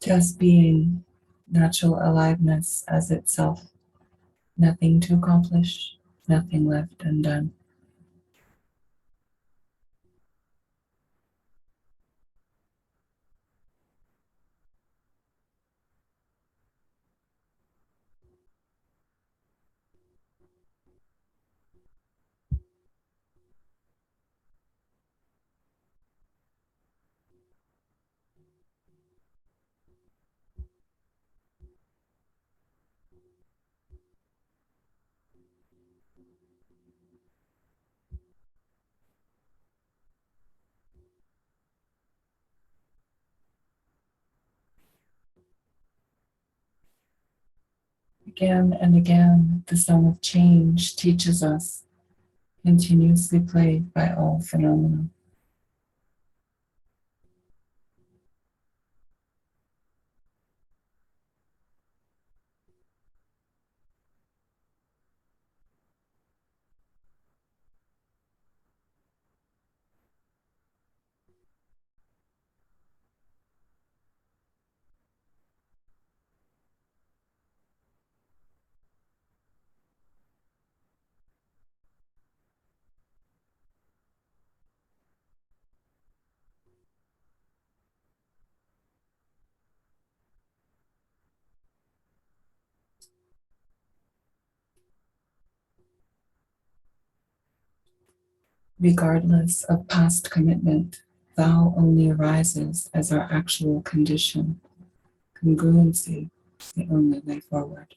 just being, natural aliveness as itself, nothing to accomplish, nothing left undone. Again and again, the song of change teaches us, continuously played by all phenomena. Regardless of past commitment, thou only arises as our actual condition. Congruency is the only way forward.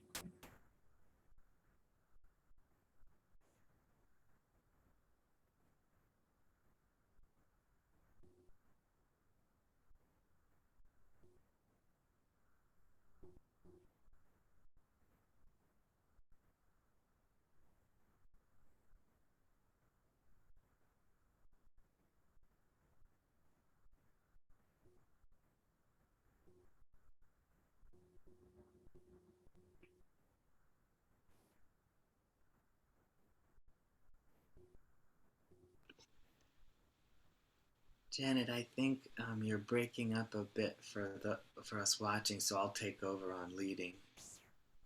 Janet, I think you're breaking up a bit for us watching, so I'll take over on leading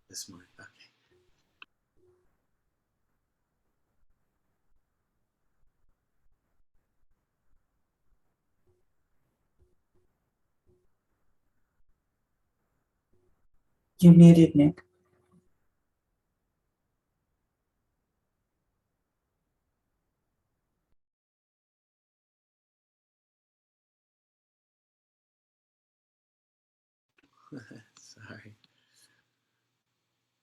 this morning. Okay. You muted, Nick. Sorry.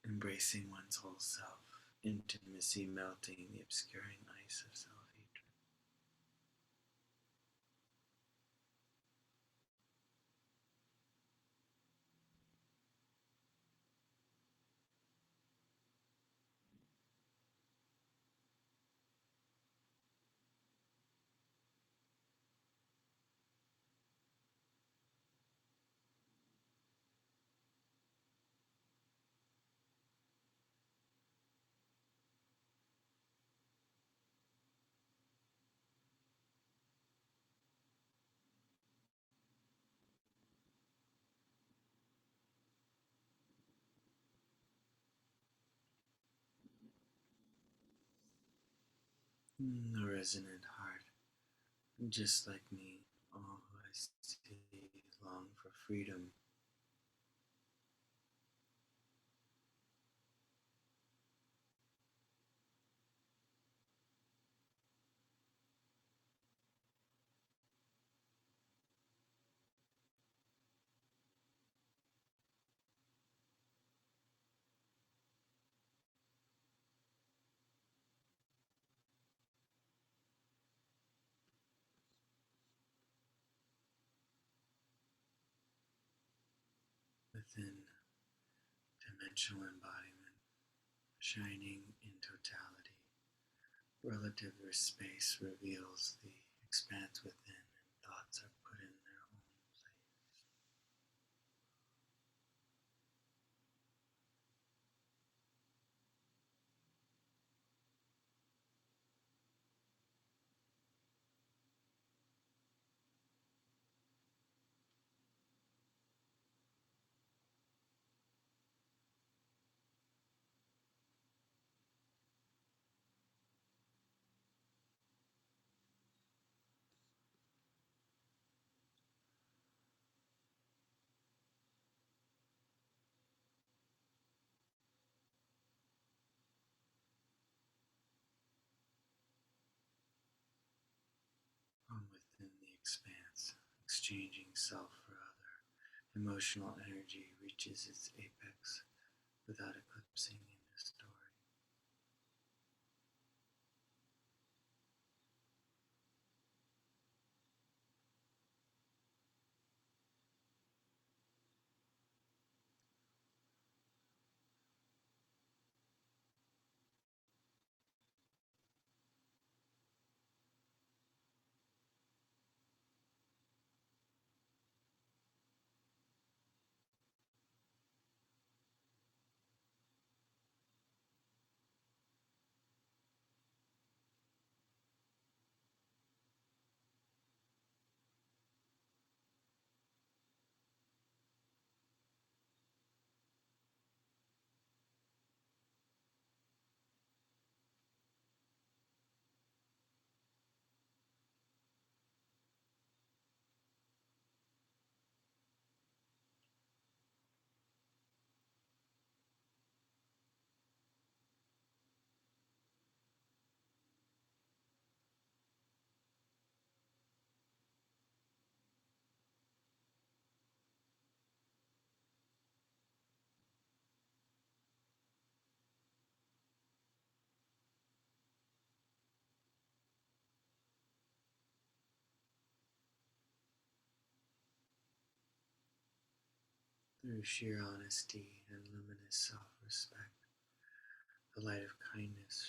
Embracing one's whole self, intimacy melting the obscuring ice of self-hatred. A resonant heart, just like me, all who I see long for freedom. Within dimensional embodiment, shining in totality, relative space reveals the expanse within, and thoughts are put in their own place. expanse, exchanging self for other. Emotional energy reaches its apex without eclipsing into story. Through sheer honesty and luminous self-respect, the light of kindness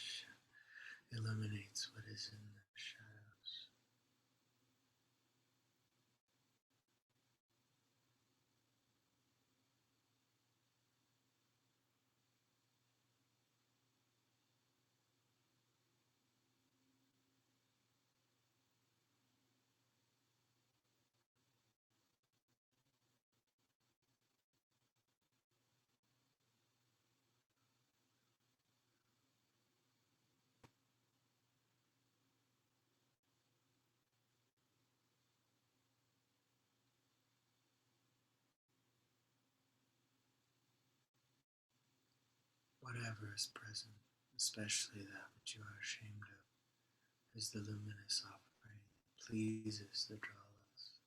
illuminates what is in the shadows. Whatever is present, especially that which you are ashamed of, is the luminous offering that pleases the drawless.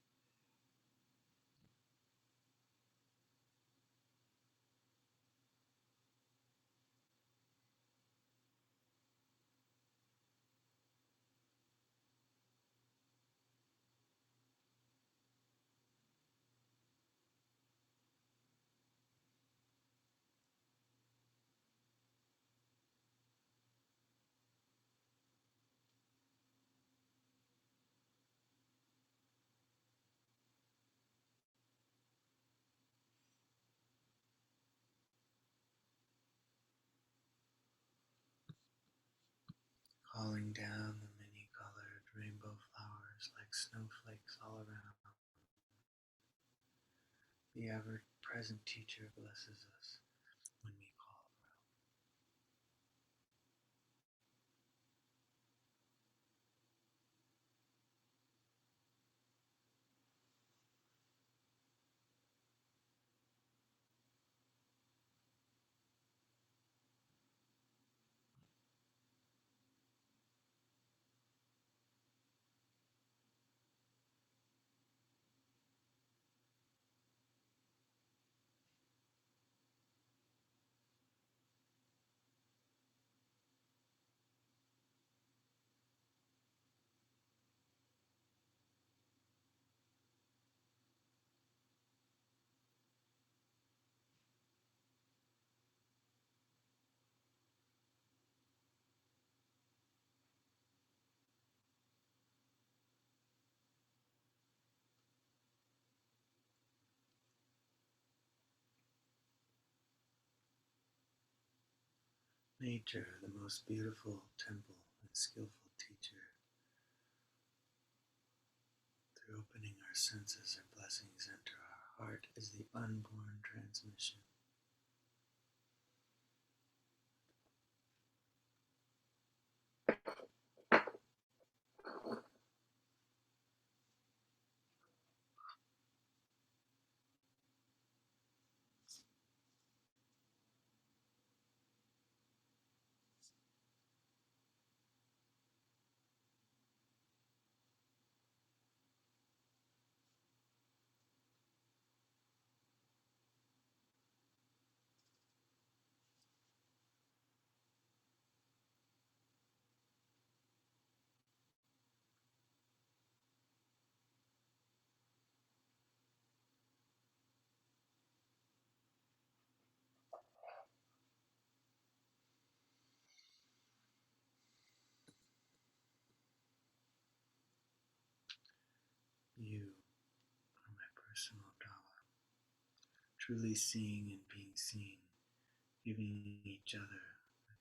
Calling down the many-colored rainbow flowers like snowflakes all around. The ever-present teacher blesses us when we call for help. Nature, the most beautiful temple and skillful teacher, through opening our senses, our blessings enter our heart as the unborn transmission. You are my personal dollar, truly seeing and being seen, giving each other a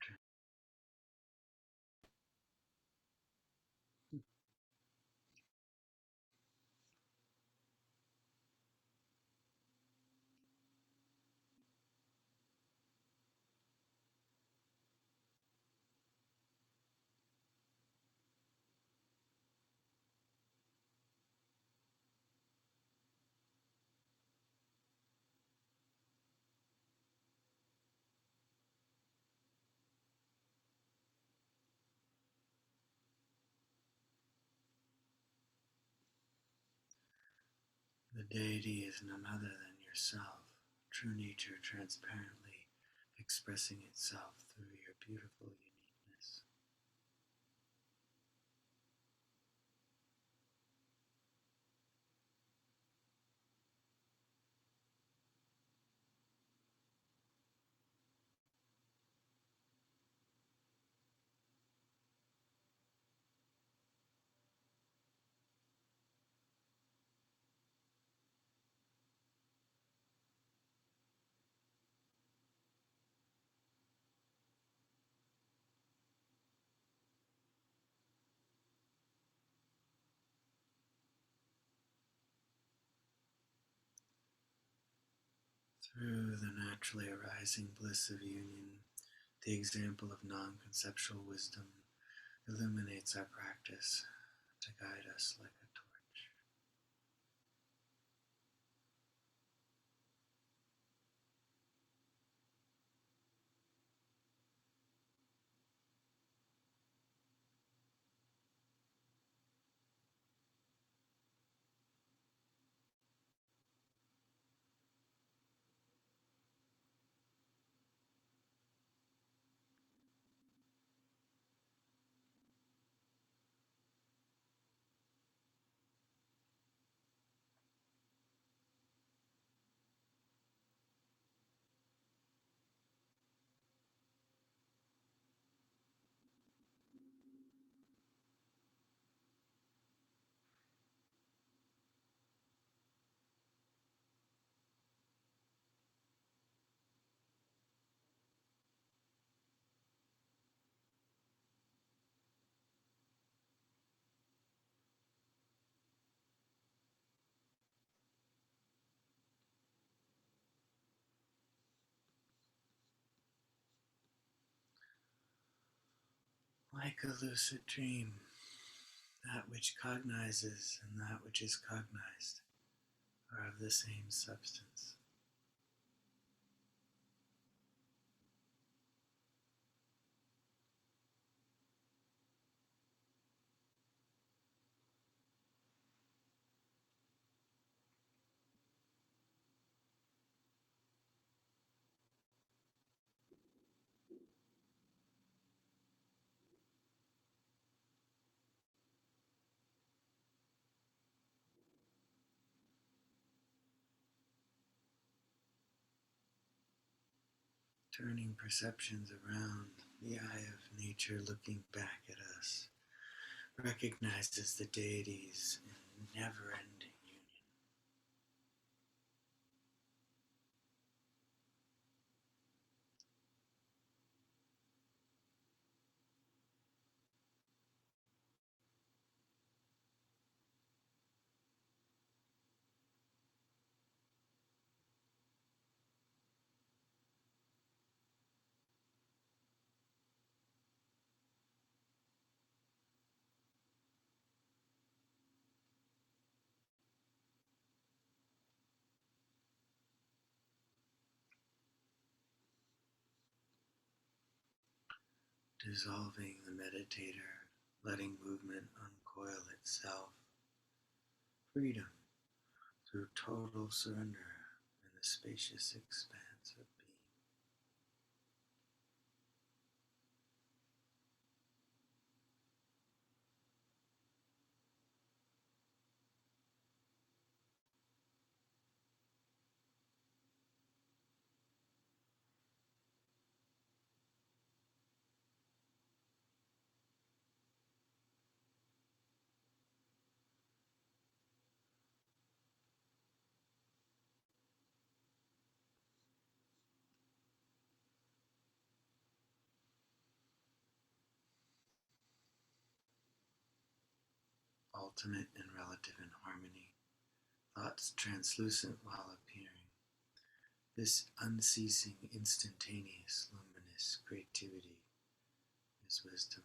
The deity is none other than yourself, true nature transparently expressing itself through your beautiful uniqueness. Through the naturally arising bliss of union, the example of non-conceptual wisdom illuminates our practice to guide us like a torch. Like a lucid dream, that which cognizes and that which is cognized are of the same substance. Turning perceptions around, the eye of nature looking back at us recognizes the deities in never-ending union. Dissolving the meditator, letting movement uncoil itself, freedom through total surrender in the spacious expanse of being. ultimate and relative in harmony, thoughts translucent while appearing. This unceasing, instantaneous, luminous creativity is wisdom.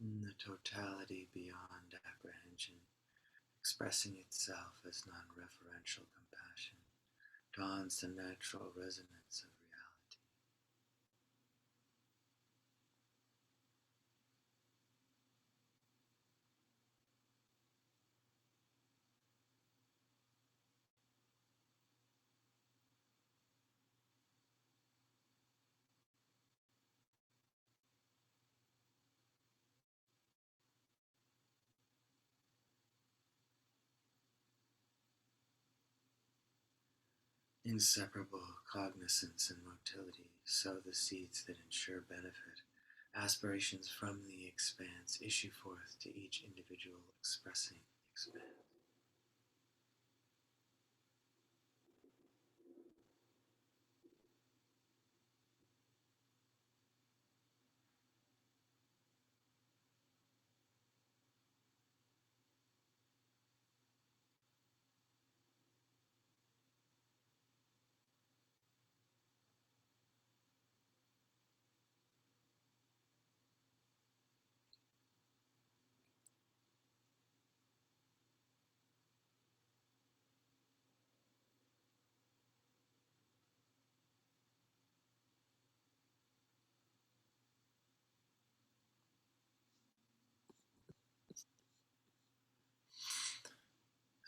In the totality beyond apprehension, expressing itself as non-referential compassion, dawns the natural resonance of reality. Inseparable cognizance and motility sow the seeds that ensure benefit. Aspirations from the expanse issue forth to each individual expressing the expanse.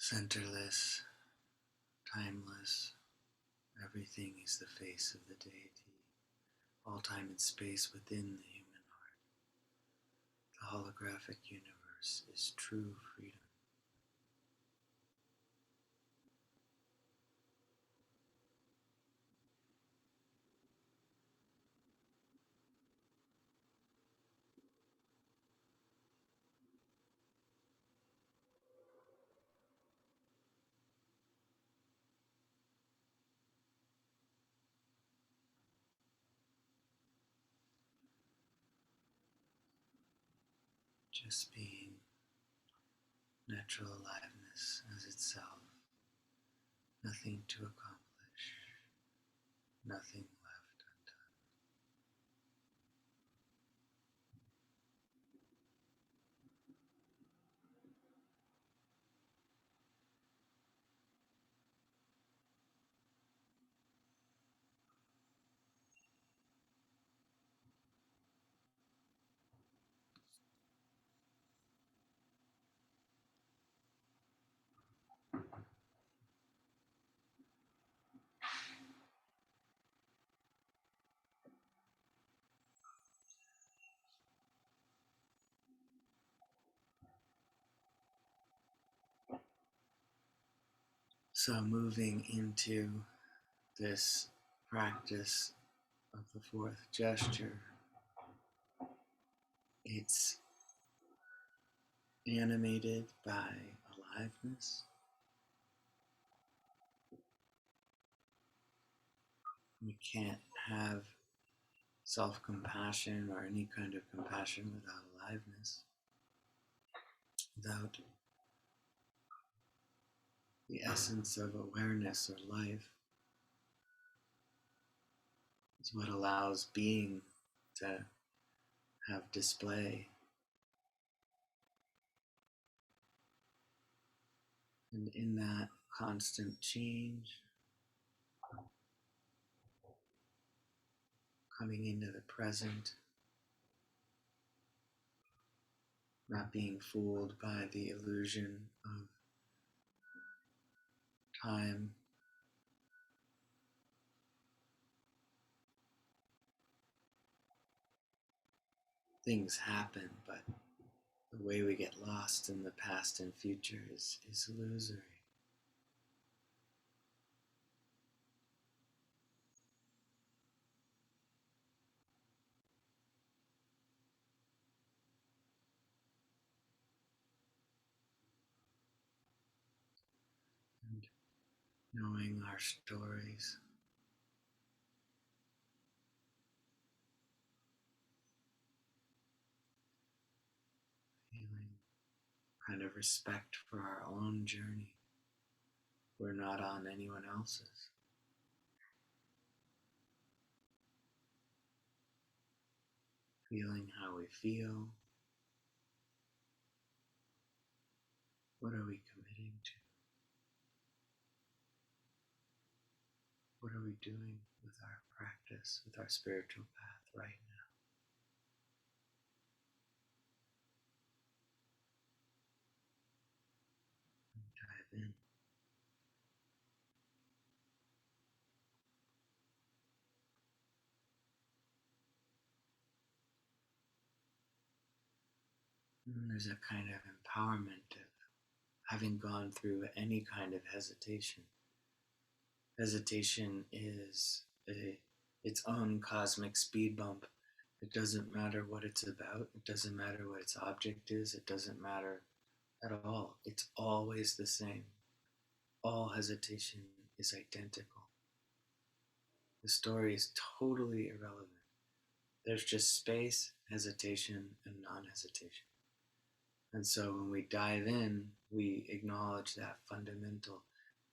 Centerless, timeless, everything is the face of the deity. All time and space within the human heart. The holographic universe is true freedom. Just being, natural aliveness as itself, nothing to accomplish, nothing left undone. So moving into this practice of the fourth gesture, it's animated by aliveness. We can't have self-compassion or any kind of compassion without aliveness, without the essence of awareness or life. Is what allows being to have display. And in that constant change, coming into the present, not being fooled by the illusion of time. Things happen, but the way we get lost in the past and future is illusory. knowing our stories, feeling kind of respect for our own journey. We're not on anyone else's. Feeling how we feel. What are we committing to? What are we doing with our practice, with our spiritual path right now? Dive in. And there's a kind of empowerment of having gone through any kind of hesitation. Hesitation is its own cosmic speed bump. It doesn't matter what it's about. It doesn't matter what its object is. It doesn't matter at all. It's always the same. All hesitation is identical. The story is totally irrelevant. There's just space, hesitation, and non hesitation. And so when we dive in, we acknowledge that fundamental.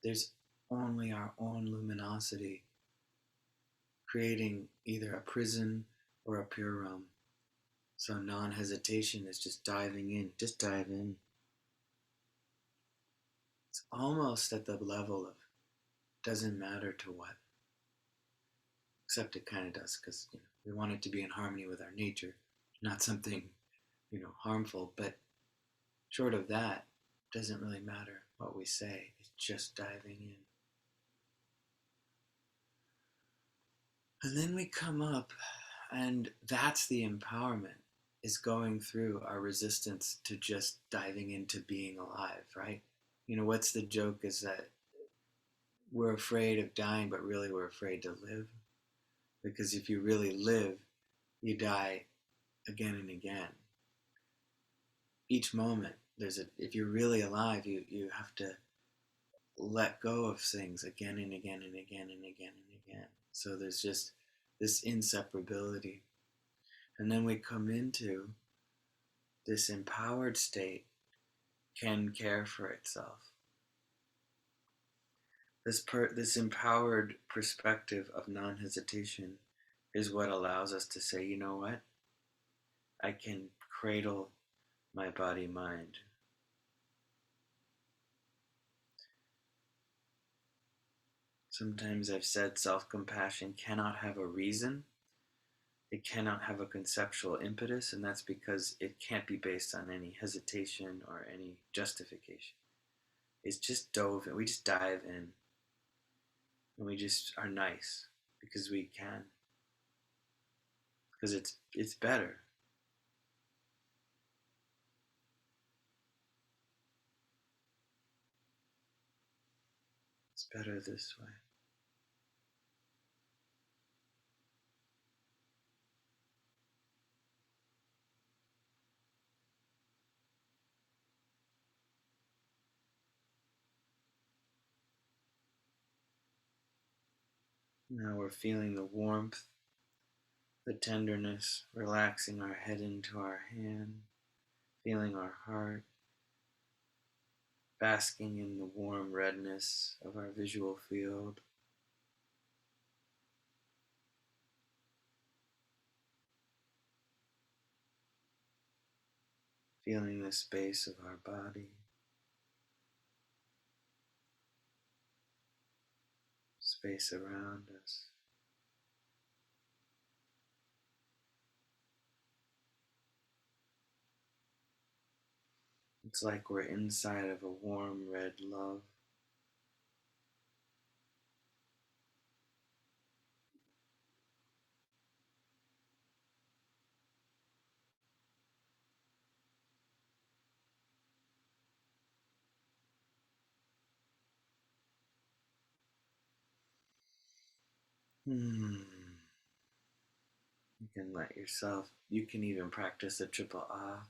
There's only our own luminosity creating either a prison or a pure realm. So non hesitation is just diving in, just dive in. It's almost at the level of doesn't matter to what, except it kind of does because we want it to be in harmony with our nature, not something harmful. But short of that, doesn't really matter what we say. It's just diving in. And then we come up, and that's the empowerment, is going through our resistance to just diving into being alive, right? What's the joke is that we're afraid of dying, but really we're afraid to live. Because if you really live, you die again and again. Each moment, if you're really alive, you have to let go of things again and again and again and again and again. So there's just this inseparability. And then we come into this empowered state can care for itself. This empowered perspective of non-hesitation is what allows us to say, you know what? I can cradle my body-mind. Sometimes I've said self-compassion cannot have a reason. It cannot have a conceptual impetus, and that's because it can't be based on any hesitation or any justification. It's just dove in. We just dive in, and we just are nice because we can, because it's better. It's better this way. Now we're feeling the warmth, the tenderness, relaxing our head into our hand, feeling our heart, basking in the warm redness of our visual field. Feeling the space of our body, space around us. It's like we're inside of a warm red love. You can let yourself, you can even practice a triple ah.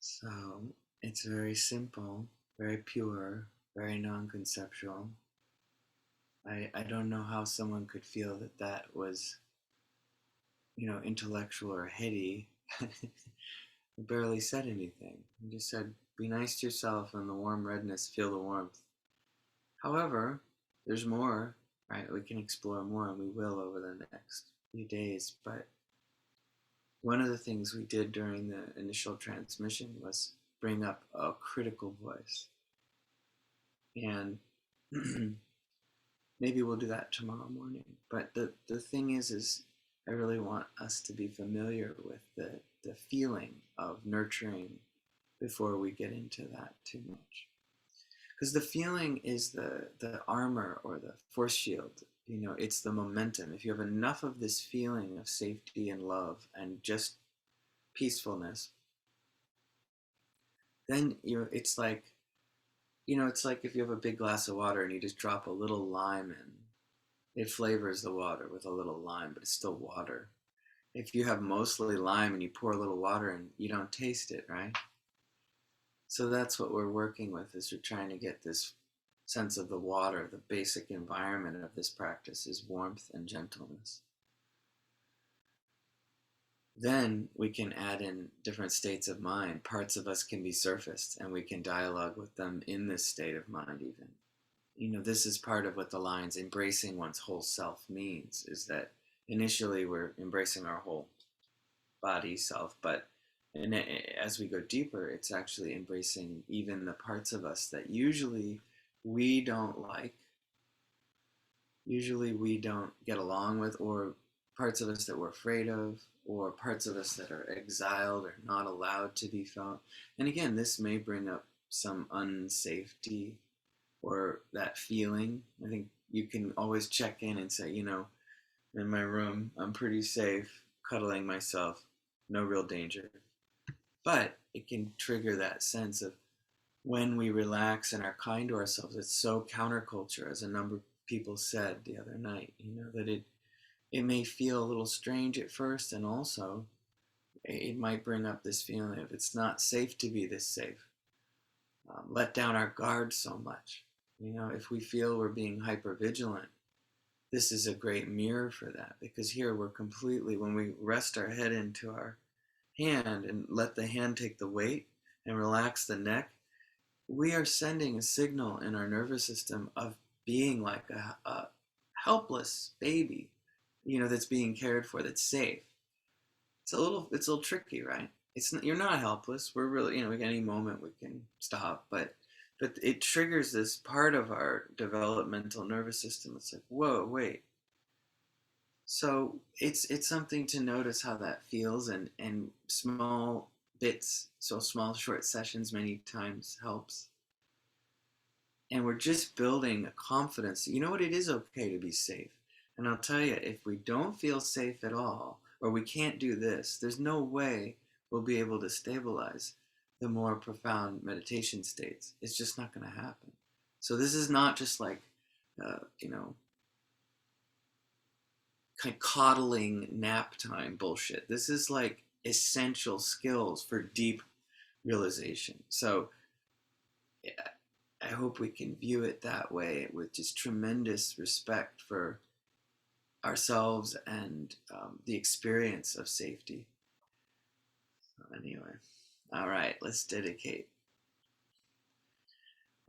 So it's very simple, very pure, very non-conceptual. I don't know how someone could feel that that was, intellectual or heady. I barely said anything. I just said, be nice to yourself and the warm redness, feel the warmth. However, there's more, right? We can explore more and we will over the next few days. But one of the things we did during the initial transmission was bring up a critical voice. And maybe we'll do that tomorrow morning. But the thing is I really want us to be familiar with the feeling of nurturing before we get into that too much. Because the feeling is the armor or the force shield. It's the momentum. If you have enough of this feeling of safety and love and just peacefulness, then it's like if you have a big glass of water and you just drop a little lime in, it flavors the water with a little lime, but it's still water. If you have mostly lime and you pour a little water in, you don't taste it, right? So that's what we're working with, is we're trying to get this sense of the water. The basic environment of this practice is warmth and gentleness. Then we can add in different states of mind. Parts of us can be surfaced and we can dialogue with them in this state of mind even. This is part of what the lines embracing one's whole self means, is that initially we're embracing our whole body self, but as we go deeper, it's actually embracing even the parts of us that usually we don't like, usually we don't get along with, or parts of us that we're afraid of, or parts of us that are exiled or not allowed to be felt. And again, this may bring up some unsafety or that feeling. I think you can always check in and say, in my room, I'm pretty safe, cuddling myself, no real danger. But it can trigger that sense of when we relax and are kind to ourselves. It's so counterculture, as a number of people said the other night, that it may feel a little strange at first, and also it might bring up this feeling of it's not safe to be this safe. Let down our guard so much. If we feel we're being hyper vigilant, this is a great mirror for that, because here we're completely, when we rest our head into our hand and let the hand take the weight and relax the neck, we are sending a signal in our nervous system of being like a helpless baby, that's being cared for, that's safe. It's a little tricky, right? You're not helpless. We're really, at any moment we can stop, but it triggers this part of our developmental nervous system. It's like, whoa, wait. So it's something to notice how that feels, and small bits, so small short sessions many times helps. And we're just building a confidence. You know what? It is okay to be safe. And I'll tell you, if we don't feel safe at all, or we can't do this, there's no way we'll be able to stabilize the more profound meditation states. It's just not going to happen. So this is not just like, kind of coddling nap time bullshit. This is like essential skills for deep realization. So I hope we can view it that way, with just tremendous respect for ourselves and the experience of safety. So anyway, all right, let's dedicate.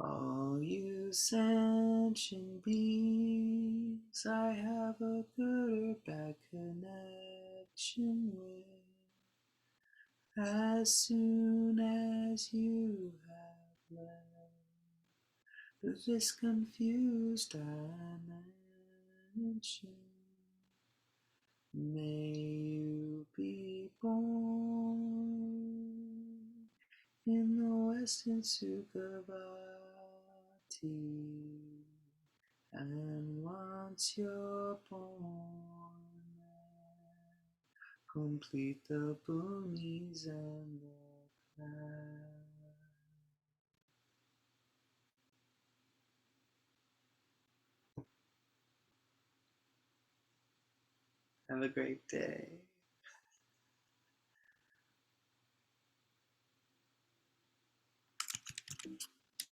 All you sentient beings I have a good or bad connection with. As soon as you have learned this confused dimension. May you be born in the Western Sukhavati, and once you're born, complete the boonies and the clouds. Have a great day.